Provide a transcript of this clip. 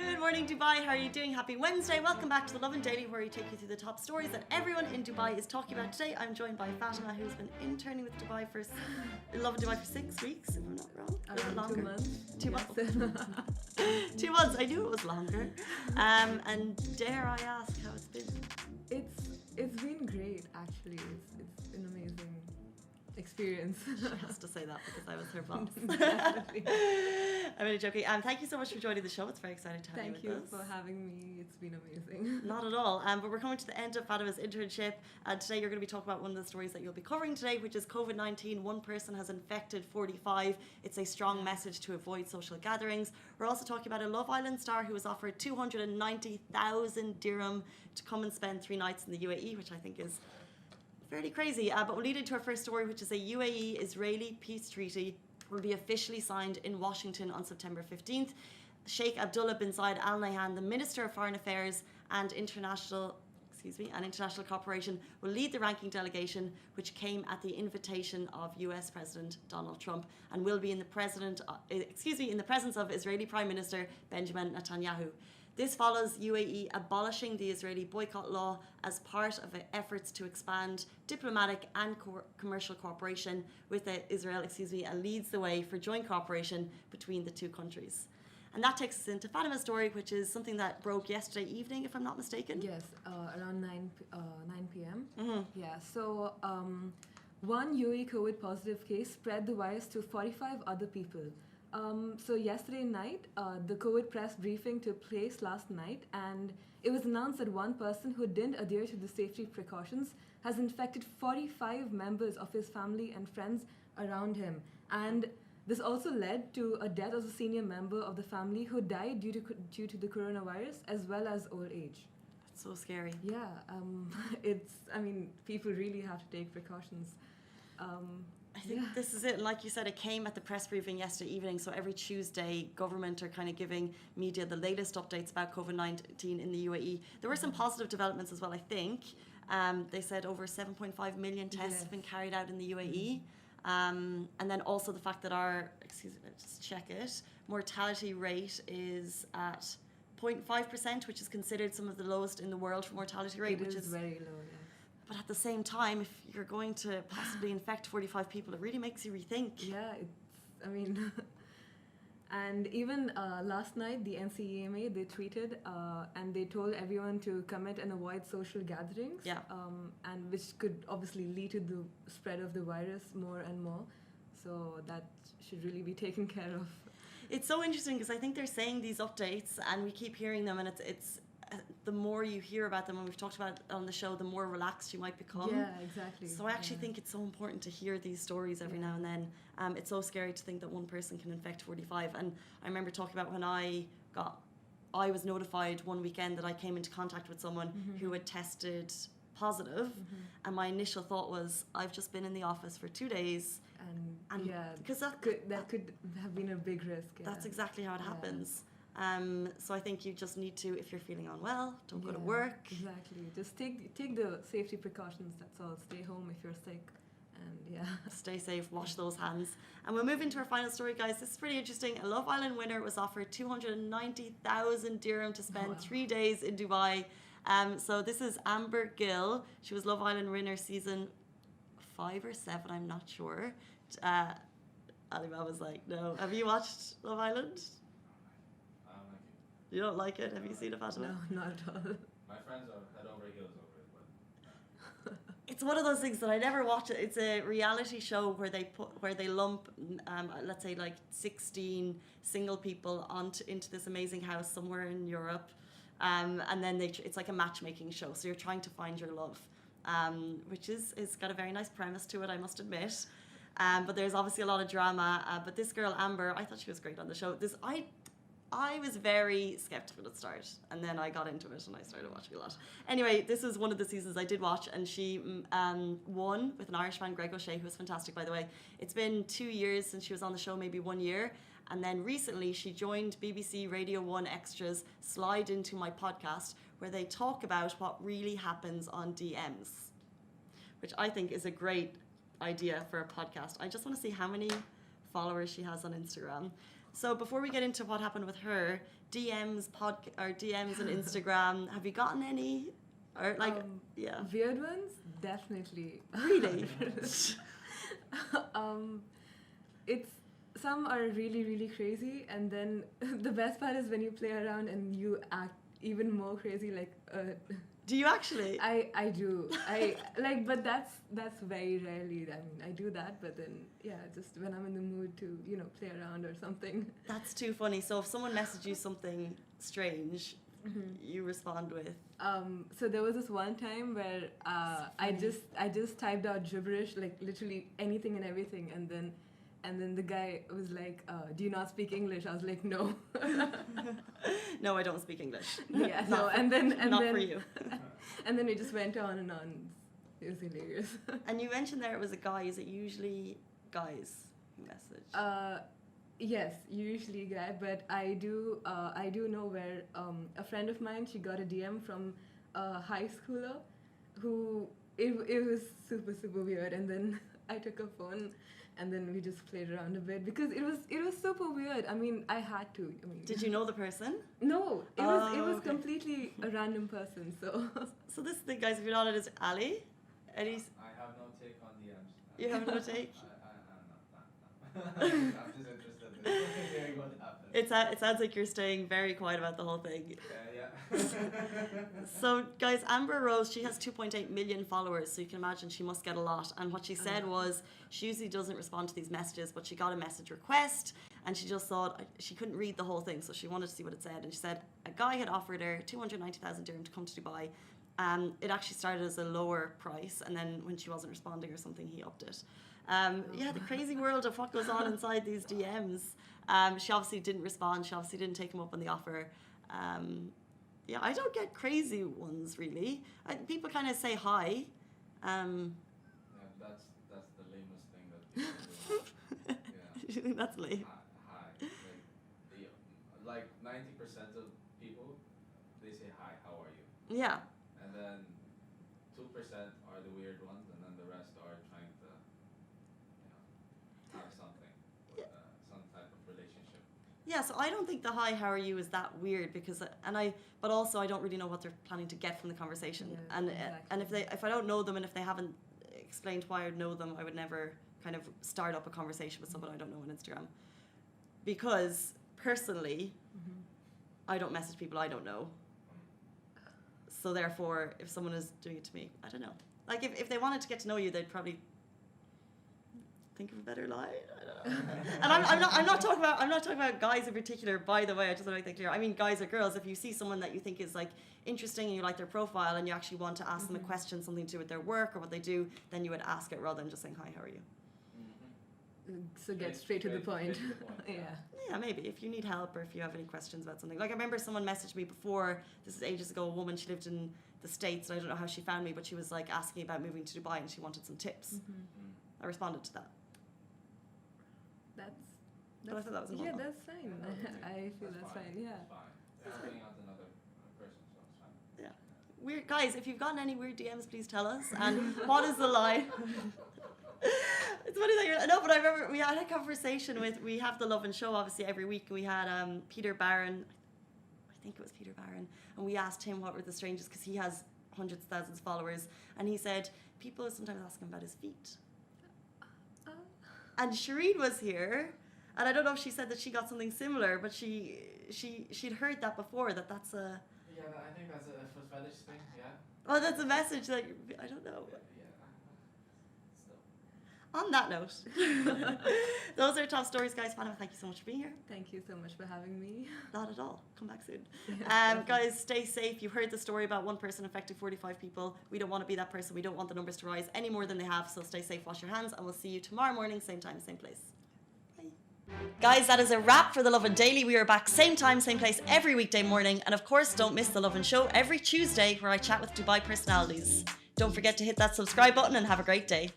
Good morning, Dubai. How are you doing? Happy Wednesday. Welcome back to the Lovin Daily, where we take you through the top stories that everyone in Dubai is talking about today. I'm joined by Fatima, who's been interning with Lovin Dubai for 6 weeks, if I'm not wrong. A little longer. 2 months. 2 months. 2 months. I knew it was longer. And dare I ask how it's been? It's been great, actually. It's an amazing experience. She has to say that because I was her boss. Definitely. I'm really joking. Thank you so much for joining the show. It's very exciting to have Thank you you with us. for having me. It's been amazing. Not at all. But we're coming to the end of Fatima's internship. Today you're going to be talking about one of the stories that you'll be covering today, which is COVID-19. One person has infected 45. It's a strong message to avoid social gatherings. We're also talking about a Love Island star who was offered 290,000 dirham to come and spend 3 nights in the UAE, which I think is fairly crazy. But we'll lead into our first story, which is a UAE-Israeli peace treaty will be officially signed in Washington on September 15th. Sheikh Abdullah bin Zayed Al Nahyan, the Minister of Foreign Affairs and International Cooperation, will lead the ranking delegation, which came at the invitation of US President Donald Trump and will be in the presence of Israeli Prime Minister Benjamin Netanyahu. This follows UAE abolishing the Israeli boycott law as part of efforts to expand diplomatic and commercial cooperation with Israel, and leads the way for joint cooperation between the two countries. And that takes us into Fatima's story, which is something that broke yesterday evening, if I'm not mistaken. Yes, around 9 p.m. Mm-hmm. Yeah, so one UAE COVID positive case spread the virus to 45 other people. So yesterday night, the COVID press briefing took place last night, and it was announced that one person who didn't adhere to the safety precautions has infected 45 members of his family and friends around him. And this also led to a death of a senior member of the family who died due to the coronavirus, as well as old age. That's so scary. Yeah, people really have to take precautions. I think this is it. And like you said, it came at the press briefing yesterday evening. So every Tuesday, government are kind of giving media the latest updates about COVID-19 in the UAE. There were some positive developments as well, I think. They said over 7.5 million tests have been carried out in the UAE. And then also the fact that just check it, mortality rate is at 0.5%, which is considered some of the lowest in the world for mortality rate. Which is very low, yeah. But at the same time, if you're going to possibly infect 45 people, it really makes you rethink. Yeah, and even last night, the NCEMA, they tweeted and they told everyone to commit and avoid social gatherings. Yeah. And which could obviously lead to the spread of the virus more and more. So that should really be taken care of. It's so interesting because I think they're saying these updates and we keep hearing them, and it's the more you hear about them, and we've talked about it on the show, the more relaxed you might become. Yeah, exactly. So I actually think it's so important to hear these stories every now and then. It's so scary to think that one person can infect 45. And I remember talking about when I was notified one weekend that I came into contact with someone who had tested positive, and my initial thought was, I've just been in the office for 2 days. And yeah, because that could have been a big risk. Yeah. That's exactly how it happens. So I think you just need to, if you're feeling unwell, don't go to work. Exactly. Just take the safety precautions, that's all. Stay home if you're sick. And stay safe, wash those hands. And we'll move into our final story, guys. This is pretty interesting. A Love Island winner was offered 290,000 dirham to spend 3 days in Dubai. So this is Amber Gill. She was Love Island winner season 5 or 7, I'm not sure. Alibaba was like, no. Have you watched Love Island? You don't like it? Have you seen it, Fatima? No, not at all. My friends are head over heels over it, but it's one of those things that I never watch. It's a reality show where they lump, let's say like 16 single people into this amazing house somewhere in Europe, and then it's like a matchmaking show. So you're trying to find your love, which is got a very nice premise to it, I must admit. But there's obviously a lot of drama. But this girl Amber, I thought she was great on the show. I was very skeptical at the start, and then I got into it and I started watching a lot. Anyway, this was one of the seasons I did watch, and she won with an Irishman, Greg O'Shea, who was fantastic, by the way. It's been 2 years since she was on the show, maybe 1 year. And then recently she joined BBC Radio 1 Extra's Slide Into My Podcast, where they talk about what really happens on DMs, which I think is a great idea for a podcast. I just want to see how many followers she has on Instagram. So before we get into what happened with her, DMs and Instagram, have you gotten any? Or like, yeah. Weird ones? Definitely. Really? It's some are really, really crazy, and then the best part is when you play around and you act even more crazy. Like, Do you actually? I do. I like, but that's very rarely. I mean, I do that, but then just when I'm in the mood to play around or something. That's too funny. So if someone messaged you something strange, you respond with. So there was this one time where I just typed out gibberish, like literally anything and everything, and then the guy was like, "Do you not speak English?" I was like, "No." No, I don't speak English. Yeah, no, and then for you. And then we just went on and on. It was hilarious. And you mentioned there it was a guy. Is it usually guys who message? Yes, usually guy, but I do know where a friend of mine, she got a DM from a high schooler who it was super, super weird, and then I took her phone and then we just played around a bit because it was super weird. I mean, I had to. I mean, Did you know the person? No, it was okay. completely a random person. So this thing, guys, if you're not, it is Ali. Eddie's. I have no take on DMs. You have no take. I'm just interested in hearing what happened. It sounds like you're staying very quiet about the whole thing. Yeah. So, guys, Amber Rose, she has 2.8 million followers, so you can imagine she must get a lot. And what she said was she usually doesn't respond to these messages, but she got a message request, and she just thought she couldn't read the whole thing, so she wanted to see what it said. And she said a guy had offered her 290,000 dirham to come to Dubai. It actually started as a lower price, and then when she wasn't responding or something, he upped it. The crazy world of what goes on inside these DMs. She obviously didn't respond. She obviously didn't take him up on the offer. I don't get crazy ones really. People kind of say hi. That's the lamest thing that people do. Yeah. You think that's lame? Hi. Like 90% of people, they say hi. How are you? Yeah. And then 2% are the weird ones, and then the rest are trying to, have something, some type of relationship. Yeah, so I don't think the hi, how are you is that weird because, but also I don't really know what they're planning to get from the conversation. Yeah, And exactly. if I don't know them and if they haven't explained why I know them, I would never kind of start up a conversation with someone I don't know on Instagram. Because personally, I don't message people I don't know. So therefore, if someone is doing it to me, I don't know. Like if they wanted to get to know you, they'd probably think of a better line. I don't know. And I'm not talking about guys in particular. By the way, I just want to make that clear. I mean guys or girls. If you see someone that you think is like interesting and you like their profile and you actually want to ask them a question, something to do with their work or what they do, then you would ask it rather than just saying hi, how are you? So get straight to the point. Yeah. Yeah, maybe if you need help or if you have any questions about something. Like I remember someone messaged me before, this is ages ago, a woman, she lived in the States and I don't know how she found me, but she was like asking about moving to Dubai and she wanted some tips. I responded to that. But I thought that was a normal. That's fine. I feel that's fine. Yeah. It's fine. You're helping out another person, so it's fine. Yeah. Weird guys, if you've gotten any weird DMs, please tell us. And what is the line? It's funny that you're no, but I remember we had a conversation we have the Lovin Show obviously every week, and we had Peter Barron, I think it was Peter Barron, and we asked him what were the strangest, because he has hundreds of thousands of followers, and he said people sometimes ask him about his feet. And Shireen was here, and I don't know if she said that she got something similar, but she'd heard that before, that's a... Yeah, I think that's a foot fetish thing, yeah. Oh, that's a message that, I don't know. Yeah. On that note, those are top stories, guys. Fatima, thank you so much for being here. Thank you so much for having me. Not at all. Come back soon. Yeah, guys, stay safe. You've heard the story about one person affecting 45 people. We don't want to be that person. We don't want the numbers to rise any more than they have. So stay safe, wash your hands, and we'll see you tomorrow morning, same time, same place. Bye. Guys, that is a wrap for the Lovin Daily. We are back same time, same place every weekday morning. And of course, don't miss the Lovin Show every Tuesday where I chat with Dubai personalities. Don't forget to hit that subscribe button and have a great day.